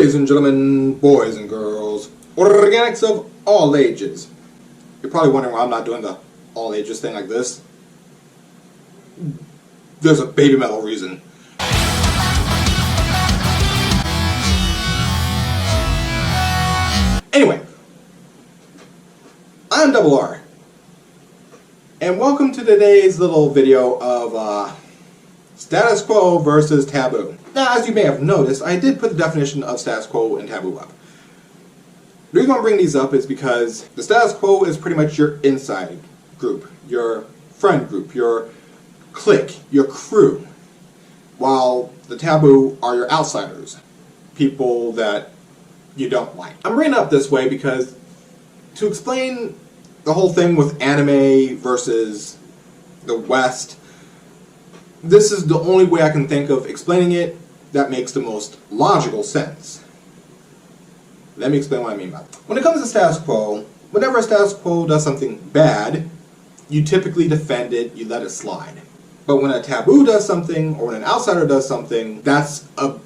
Ladies and gentlemen, boys and girls, organics of all ages. You're probably wondering why I'm not doing the all ages thing like this. There's a baby metal reason. Anyway, I'm Double R, and welcome to today's little video of Status Quo versus Taboo. Now, as you may have noticed, I did put the definition of status quo and taboo up. The reason I bring these up is because the status quo is pretty much your inside group, your friend group, your clique, your crew, while the taboo are your outsiders, people that you don't like. I'm bringing it up this way because to explain the whole thing with anime versus the West, this is the only way I can think of explaining it that makes the most logical sense. Let me explain what I mean by that. When it comes to status quo, whenever a status quo does something bad, you typically defend it, you let it slide. But when a taboo does something, or when an outsider does something, that's a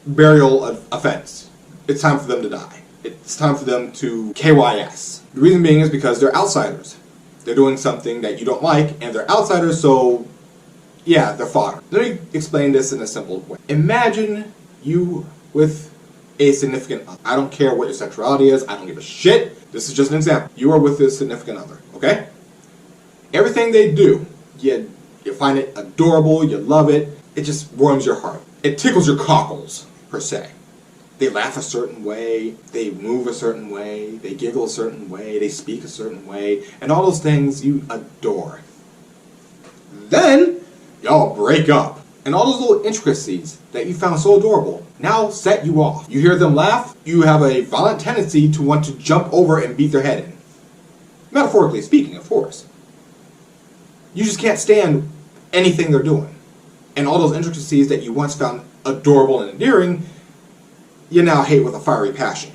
burial offense. It's time for them to die. It's time for them to KYS. The reason being is because they're outsiders. They're doing something that you don't like, and they're outsiders, so yeah, they're fodder. Let me explain this in a simple way. Imagine you with a significant other. I don't care what your sexuality is, I don't give a shit. This is just an example. You are with this significant other, okay? Everything they do, you find it adorable, you love it, it just warms your heart. It tickles your cockles, per se. They laugh a certain way, they move a certain way, they giggle a certain way, they speak a certain way, and all those things you adore. Then, y'all break up. And all those little intricacies that you found so adorable now set you off. You hear them laugh, you have a violent tendency to want to jump over and beat their head in. Metaphorically speaking, of course. You just can't stand anything they're doing. And all those intricacies that you once found adorable and endearing, you now hate with a fiery passion.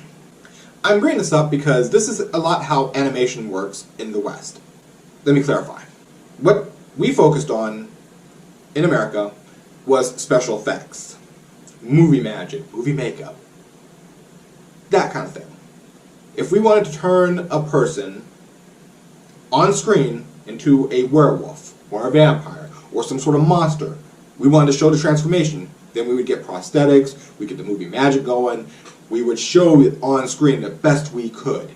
I'm bringing this up because this is a lot how animation works in the West. Let me clarify. What we focused on in America was special effects, movie magic, movie makeup, that kind of thing. If we wanted to turn a person on screen into a werewolf or a vampire or some sort of monster, we wanted to show the transformation, then we would get prosthetics, we get the movie magic going, we would show it on screen the best we could.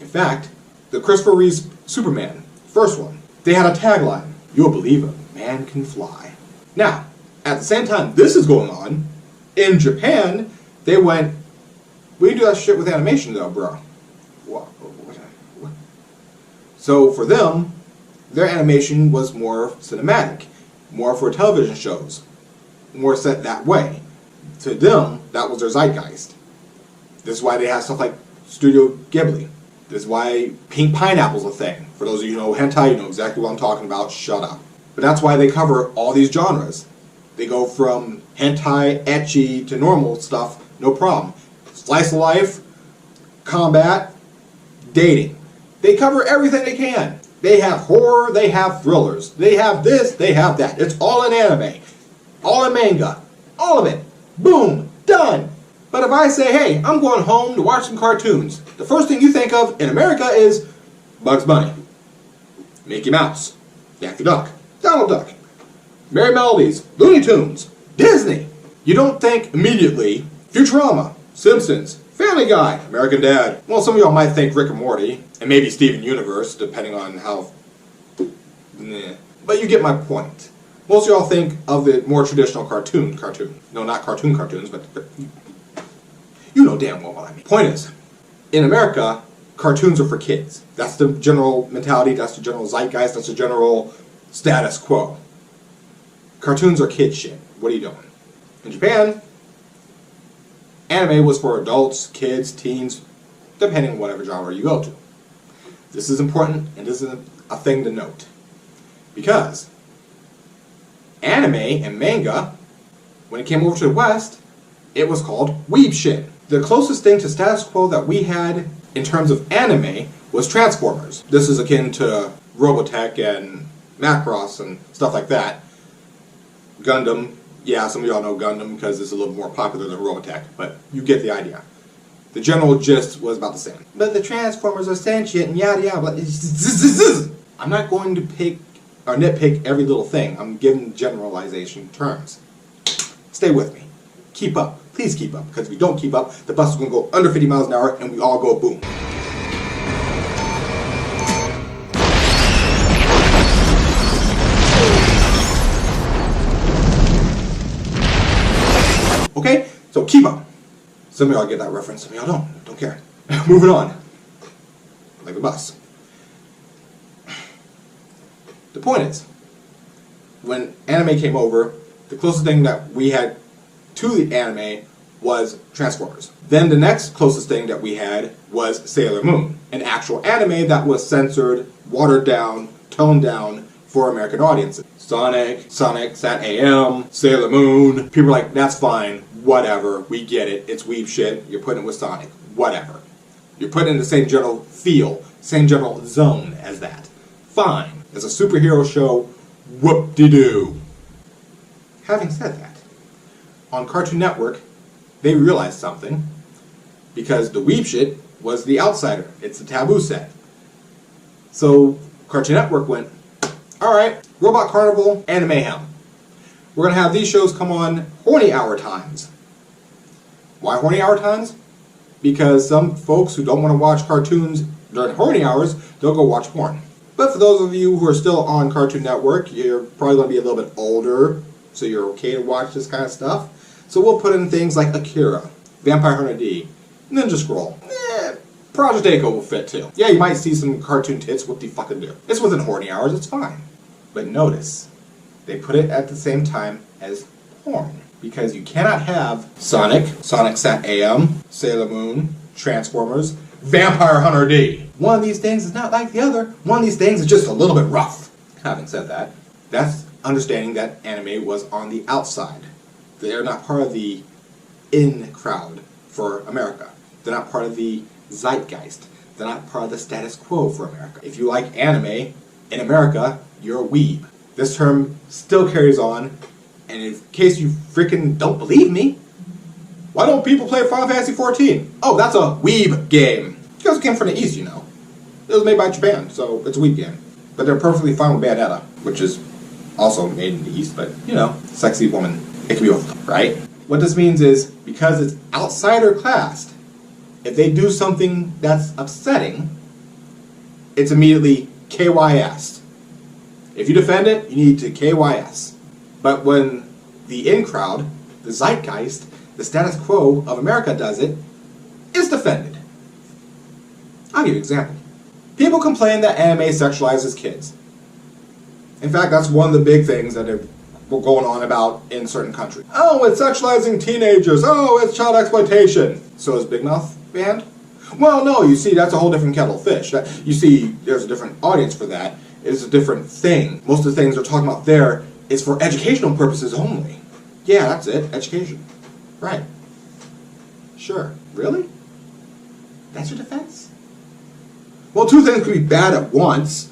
In fact, the Christopher Reeve Superman, first one, they had a tagline, "You'll believe a man can fly." Now, at the same time this is going on, in Japan, they went, "We do that shit with animation though, bro." What? So for them, their animation was more cinematic, more for television shows, more set that way. To them, that was their zeitgeist. This is why they have stuff like Studio Ghibli. This is why pink pineapple's a thing. For those of you who know hentai, you know exactly what I'm talking about, shut up. But that's why they cover all these genres. They go from hentai, ecchi, to normal stuff, no problem. Slice of life, combat, dating. They cover everything they can. They have horror, they have thrillers. They have this, they have that. It's all in anime. All in manga. All of it. Boom. Done. But if I say, hey, I'm going home to watch some cartoons, the first thing you think of in America is Bugs Bunny, Mickey Mouse, Daffy Duck, Donald Duck, Merry Melodies, Looney Tunes, Disney. You don't think immediately Futurama, Simpsons, Family Guy, American Dad. Well, some of y'all might think Rick and Morty, and maybe Steven Universe, depending on how... But you get my point. Most of y'all think of the more traditional cartoon. No, not cartoons, but you know damn well what I mean. Point is, in America, cartoons are for kids. That's the general mentality, that's the general zeitgeist, that's the general status quo. Cartoons are kid shit. What are you doing? In Japan, anime was for adults, kids, teens, depending on whatever genre you go to. This is important, and this is a thing to note. Because anime and manga, when it came over to the West, it was called weeb shit. The closest thing to status quo that we had in terms of anime was Transformers. This is akin to Robotech and Macross and stuff like that. Gundam, Yeah, some of y'all know Gundam because it's a little more popular than Robotech, but you get the idea. The general gist was about the same. But the Transformers are sentient and yada yada. I'm not going to pick or nitpick every little thing. I'm giving generalization terms. Stay with me. Keep up. Please keep up. Because if you don't keep up, the bus is going to go under 50 miles an hour and we all go boom. Okay? So keep up. Some of y'all get that reference, some of y'all don't. Don't care. Moving on. Like the bus. The point is, when anime came over, the closest thing that we had to the anime was Transformers. Then the next closest thing that we had was Sailor Moon, an actual anime that was censored, watered down, toned down for American audiences. Sonic, Sat-AM, Sailor Moon. People are like, that's fine, whatever, we get it, it's weeb shit, you're putting it with Sonic, whatever. You're putting it in the same general feel, same general zone as that. Fine. It's a superhero show, whoop-de-doo. Having said that, on Cartoon Network, they realized something, because the weeb shit was the outsider. It's the taboo set. So Cartoon Network went, alright, Robot Carnival, Anime Mayhem. We're going to have these shows come on horny hour times. Why horny hour times? Because some folks who don't want to watch cartoons during horny hours, they'll go watch porn. But for those of you who are still on Cartoon Network, you're probably going to be a little bit older, so you're okay to watch this kind of stuff. So we'll put in things like Akira, Vampire Hunter D, Ninja Scroll. Project Echo will fit too. Yeah, you might see some cartoon tits, what the fucking do. It's within horny hours, it's fine. But notice, they put it at the same time as porn. Because you cannot have Sonic Sat-AM, Sailor Moon, Transformers, Vampire Hunter D. One of these things is not like the other. One of these things is just a little bit rough. Having said that, that's understanding that anime was on the outside. They're not part of the in crowd for America. They're not part of the zeitgeist. They're not part of the status quo for America. If you like anime in America, you're a weeb. This term still carries on, and in case you freaking don't believe me, why don't people play Final Fantasy XIV? Oh, that's a weeb game. You guys came from the East, you know. It was made by Japan, so it's a weeb game. But they're perfectly fine with Bayonetta, which is also made in the East, but, you know, sexy woman. It can be both, right? What this means is, because it's outsider classed, if they do something that's upsetting, it's immediately KYS. If you defend it, you need to KYS. But when the in crowd, the zeitgeist, the status quo of America does it, it's defended. I'll give you an example. People complain that anime sexualizes kids. In fact, that's one of the big things that are going on about in certain countries. Oh, it's sexualizing teenagers. Oh, it's child exploitation. So is Big Mouth banned? Well, no, you see, that's a whole different kettle of fish. You see, there's a different audience for that. It's a different thing. Most of the things they're talking about there is for educational purposes only. Yeah, that's it. Education. Right. Sure. Really? That's your defense? Well, two things can be bad at once,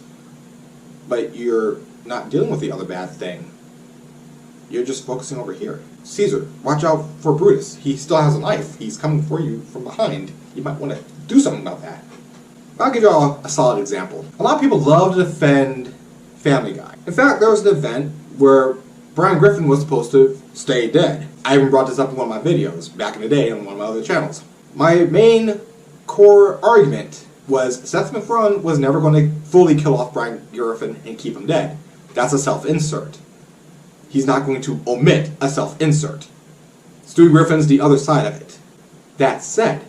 but you're not dealing with the other bad thing. You're just focusing over here. Caesar, watch out for Brutus. He still has a knife. He's coming for you from behind. You might want to do something about that. I'll give you all a solid example. A lot of people love to defend Family Guy. In fact, there was an event where Brian Griffin was supposed to stay dead. I even brought this up in one of my videos back in the day on one of my other channels. My main core argument was Seth MacFarlane was never going to fully kill off Brian Griffin and keep him dead. That's a self-insert. He's not going to omit a self-insert. Stu Griffin's the other side of it. That said,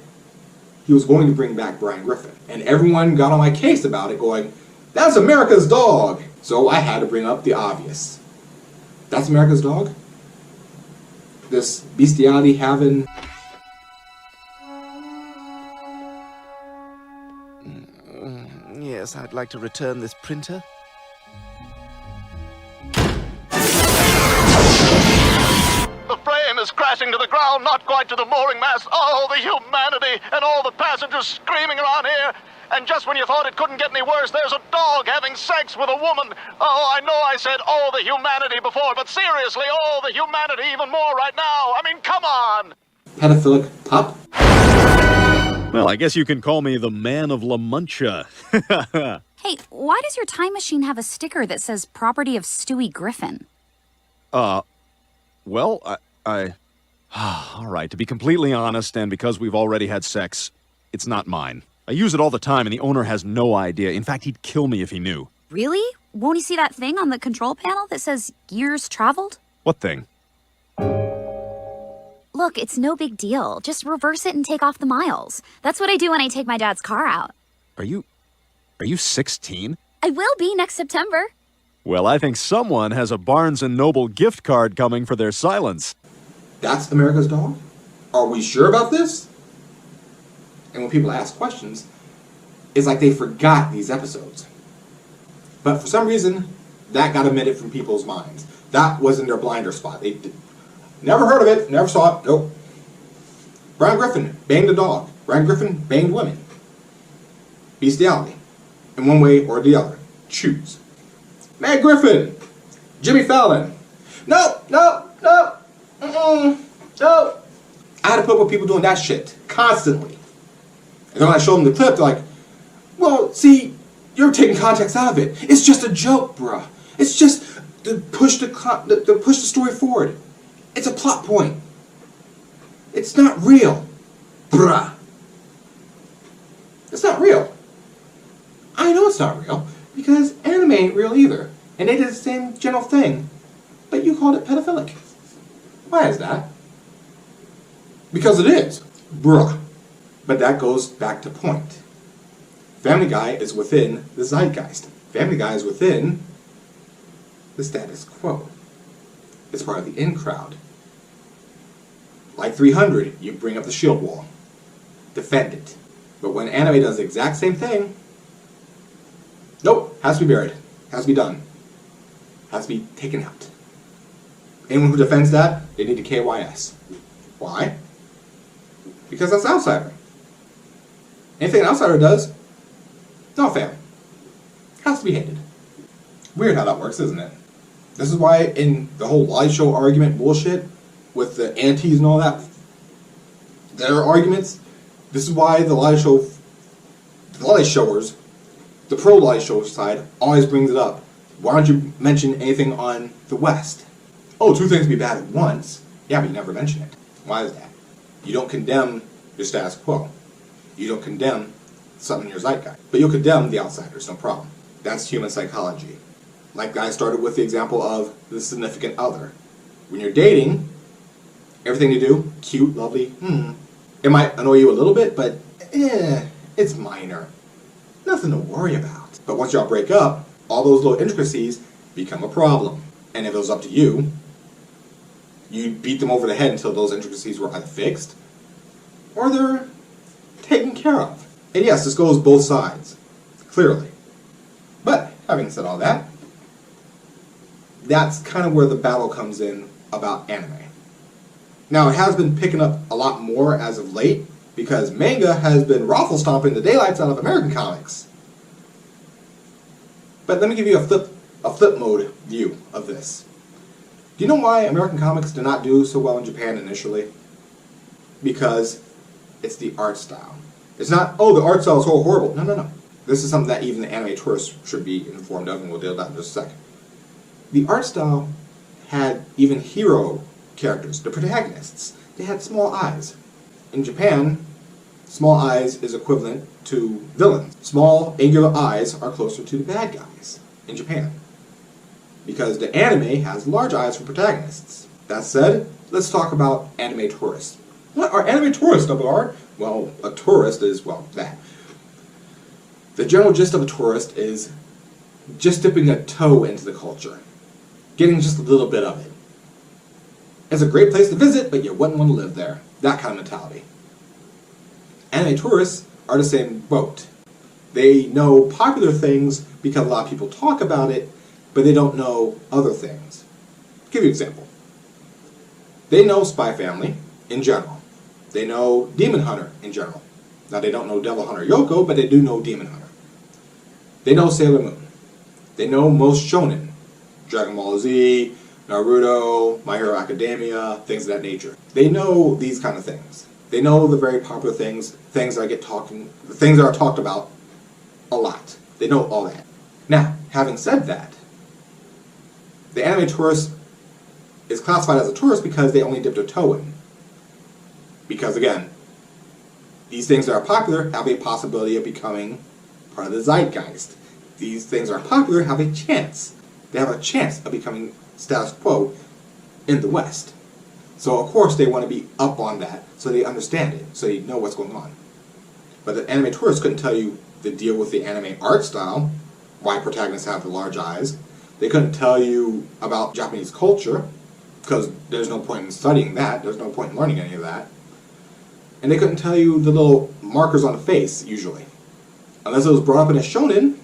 he was going to bring back Brian Griffin. And everyone got on my case about it, going, that's America's dog! So I had to bring up the obvious. That's America's dog? This bestiality having... Yes, I'd like to return this printer. The frame is crashing to the ground, not quite to the mooring mast. Oh, the humanity and all the passengers screaming around here. And just when you thought it couldn't get any worse, there's a dog having sex with a woman. Oh, I know I said all the humanity before, but seriously, all the humanity even more right now. I mean, come on! Pedophilic pup? Well, I guess you can call me the Man of La Mancha. Hey, why does your time machine have a sticker that says property of Stewie Griffin? Well, I... All right, to be completely honest, and because we've already had sex, it's not mine. I use it all the time, and the owner has no idea. In fact, he'd kill me if he knew. Really? Won't he see that thing on the control panel that says years traveled? What thing? Look, it's no big deal. Just reverse it and take off the miles. That's what I do when I take my dad's car out. Are you 16? I will be next September. Well, I think someone has a Barnes & Noble gift card coming for their silence. That's America's dog? Are we sure about this? And when people ask questions, it's like they forgot these episodes. But for some reason, that got omitted from people's minds. That wasn't their blinder spot. They never heard of it, never saw it, nope. Brian Griffin banged a dog. Brian Griffin banged women. Bestiality. In one way or the other. Choose. Matt Griffin. Jimmy Fallon. No. I had to put up with people doing that shit constantly. And then when I showed them the clip, they're like, well, see, you're taking context out of it. It's just a joke, bruh. It's just to push the story forward. It's a plot point. It's not real, bruh. It's not real. I know it's not real because anime ain't real either. And they did the same general thing, but you called it pedophilic. Why is that? Because it is, bruh. But that goes back to point. Family Guy is within the zeitgeist. Family Guy is within the status quo. It's part of the in crowd. Like 300, you bring up the shield wall. Defend it. But when anime does the exact same thing, nope, has to be buried. Has to be done. Has to be taken out. Anyone who defends that, they need to KYS. Why? Because that's outsider. Anything an outsider does, no fan. Has to be hated. Weird how that works, isn't it? This is why in the whole live show argument bullshit with the antis and all that, their arguments, this is why the live showers, the pro live show side always brings it up. Why don't you mention anything on the West? Oh, two things be bad at once. Yeah, but you never mention it. Why is that? You don't condemn your status quo. You don't condemn something in your zeitgeist. But you'll condemn the outsiders, no problem. That's human psychology. Like I started with the example of the significant other. When you're dating, everything you do, cute, lovely, it might annoy you a little bit, but it's minor. Nothing to worry about. But once y'all break up, all those little intricacies become a problem. And if it was up to you, you'd beat them over the head until those intricacies were either fixed or they're taken care of. And yes, this goes both sides, clearly. But having said all that, that's kind of where the battle comes in about anime. Now, it has been picking up a lot more as of late because manga has been raffle stomping the daylights out of American comics. But let me give you a flip mode view of this. Do you know why American comics did not do so well in Japan initially? Because it's the art style. It's not, oh, the art style is so horrible. No. This is something that even the anime tourists should be informed of, and we'll deal with that in just a second. The art style had even hero characters, the protagonists. They had small eyes. In Japan, small eyes is equivalent to villains. Small, angular eyes are closer to the bad guys in Japan. Because the anime has large eyes for protagonists. That said, let's talk about anime tourists. What are anime tourists, WR? Well, a tourist is, well, that. The general gist of a tourist is just dipping a toe into the culture. Getting just a little bit of it. It's a great place to visit, but you wouldn't want to live there. That kind of mentality. Anime tourists are the same boat. They know popular things because a lot of people talk about it, but they don't know other things. I'll give you an example. They know Spy Family in general. They know Demon Hunter in general. Now, they don't know Devil Hunter Yoko, but they do know Demon Hunter. They know Sailor Moon. They know most shonen. Dragon Ball Z, Naruto, My Hero Academia, things of that nature. They know these kind of things. They know the very popular things, things that are talked about a lot. They know all that. Now, having said that, the anime tourist is classified as a tourist because they only dipped a toe in. Because again, these things that are popular have a possibility of becoming part of the zeitgeist. These things that are popular have a chance. They have a chance of becoming status quo in the West. So of course they want to be up on that so they understand it, so they know what's going on. But the anime tourist couldn't tell you the deal with the anime art style, why protagonists have the large eyes. They couldn't tell you about Japanese culture, because there's no point in studying that, there's no point in learning any of that. And they couldn't tell you the little markers on the face, usually. Unless it was brought up in a shonen,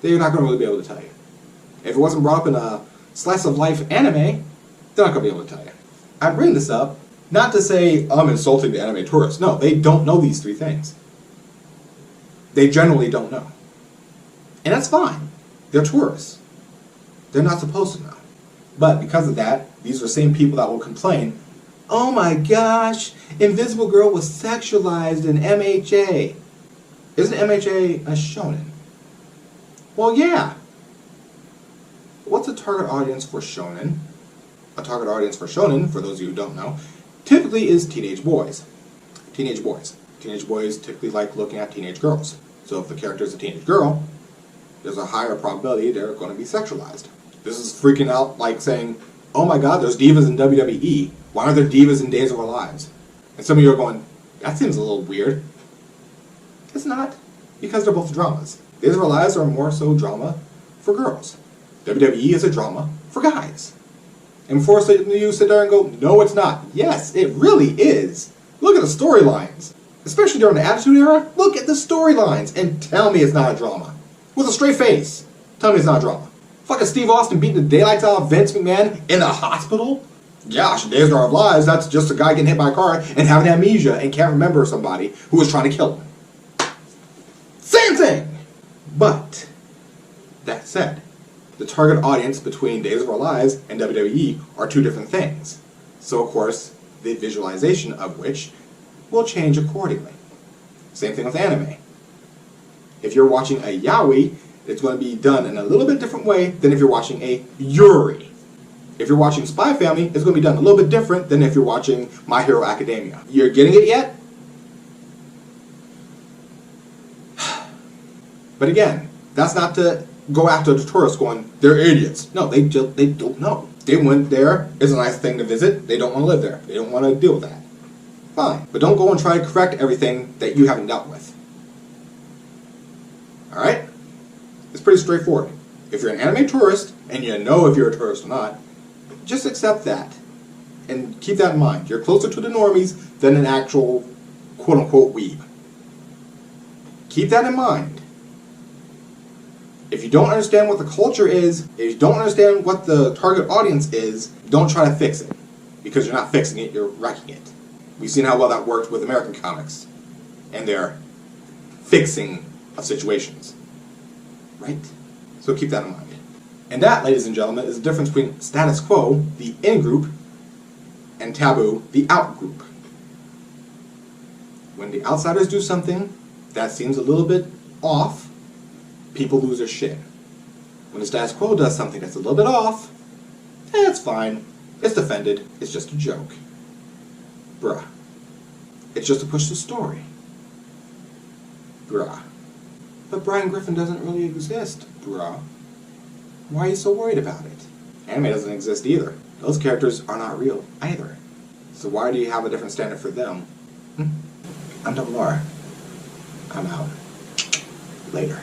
they're not going to really be able to tell you. If it wasn't brought up in a slice of life anime, they're not going to be able to tell you. I bring this up not to say I'm insulting the anime tourists. No, they don't know these three things. They generally don't know. And that's fine. They're tourists. They're not supposed to know. But because of that, these are the same people that will complain, oh my gosh, Invisible Girl was sexualized in MHA. Isn't MHA a shonen? Well, yeah. What's a target audience for shonen? A target audience for shonen, for those of you who don't know, typically is teenage boys. Teenage boys. Teenage boys typically like looking at teenage girls. So if the character is a teenage girl, there's a higher probability they're going to be sexualized. This is freaking out like saying, oh my god, there's divas in WWE. Why aren't there divas in Days of Our Lives? And some of you are going, that seems a little weird. It's not, because they're both dramas. Days of Our Lives are more so drama for girls. WWE is a drama for guys. And before you sit there and go, no it's not. Yes, it really is. Look at the storylines. Especially during the Attitude Era, look at the storylines and tell me it's not a drama. With a straight face, tell me it's not a drama. Fucking Steve Austin beating the daylights out of Vince McMahon in a hospital? Gosh, Days of Our Lives, that's just a guy getting hit by a car and having amnesia and can't remember somebody who was trying to kill him. Same thing! But, that said, the target audience between Days of Our Lives and WWE are two different things. So of course, the visualization of which will change accordingly. Same thing with anime. If you're watching a yaoi, it's going to be done in a little bit different way than if you're watching a yuri. If you're watching Spy Family, it's going to be done a little bit different than if you're watching My Hero Academia. You're getting it yet? But again, that's not to go after the tourists going, they're idiots. No, they don't know. They went there, it's a nice thing to visit, they don't want to live there. They don't want to deal with that. Fine. But don't go and try to correct everything that you haven't dealt with. Alright? It's pretty straightforward. If you're an anime tourist, and you know if you're a tourist or not, just accept that. And keep that in mind. You're closer to the normies than an actual quote-unquote weeb. Keep that in mind. If you don't understand what the culture is, if you don't understand what the target audience is, don't try to fix it. Because you're not fixing it, you're wrecking it. We've seen how well that worked with American comics. And their fixing of situations. Right? So keep that in mind. And that, ladies and gentlemen, is the difference between Status Quo, the in-group, and Taboo, the out-group. When the outsiders do something that seems a little bit off, people lose their shit. When the Status Quo does something that's a little bit off, it's fine. It's defended. It's just a joke. Bruh. It's just to push the story. Bruh. But Brian Griffin doesn't really exist, bruh. Why are you so worried about it? Anime doesn't exist either. Those characters are not real either. So why do you have a different standard for them? I'm Double R. I'm out. Later.